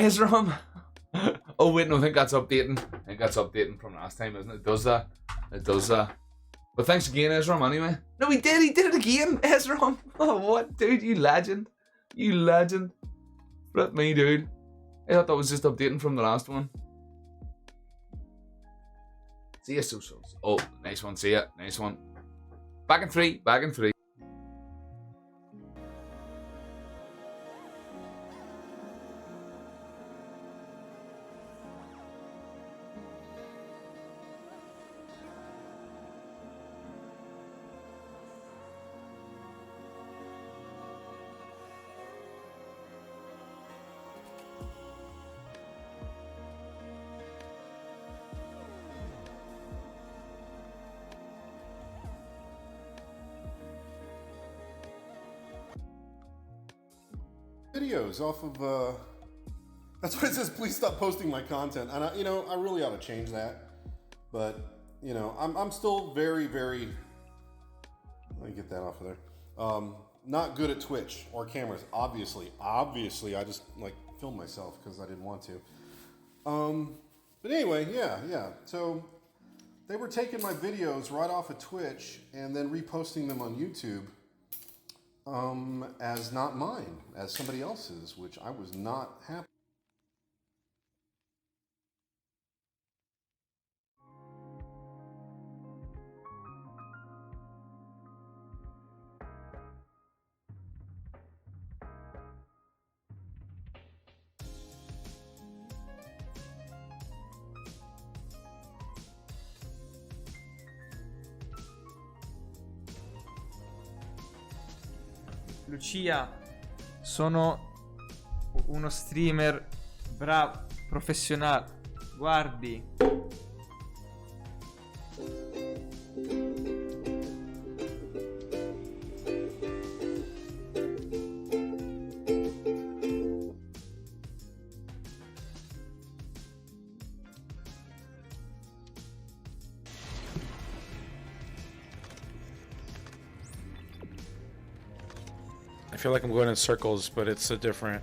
Ezram. Oh wait, no, I think that's updating. I think that's updating from last time, isn't it? It does that. It does that. But thanks again, Ezram, anyway. No, he did it again, Ezram. Oh, what, dude, you legend. You legend. Flip me, dude. I thought that was just updating from the last one. See ya, socials. Oh, nice one, see ya. Nice one. Back in three, back in three. Videos off of that's what it says. Please stop posting my content, and I really ought to change that, but I'm still very let me get that off of there. Not good at Twitch or cameras, obviously I just like film myself because I didn't want to, but anyway, yeah, so they were taking my videos right off of Twitch and then reposting them on YouTube as not mine, as somebody else's, which I was not happy. Lucia, sono uno streamer bravo, professionale. Guardi. I feel like I'm going in circles, but it's a different...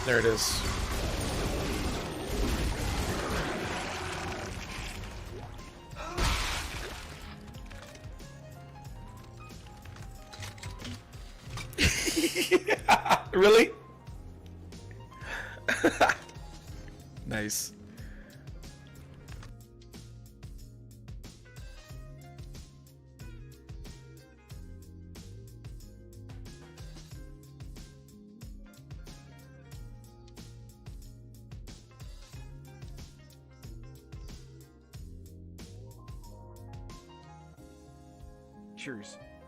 There it is. Really? Nice.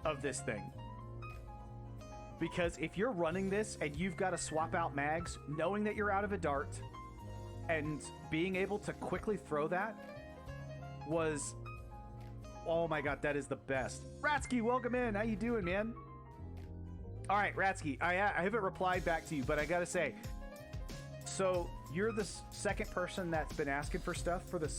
Of this thing, because if you're running this and you've got to swap out mags, knowing that you're out of a dart and being able to quickly throw that was, oh my god, that is the best. Ratsky, welcome in. How you doing, man? All right, Ratsky, I haven't replied back to you, but I gotta say, so you're the second person that's been asking for stuff for the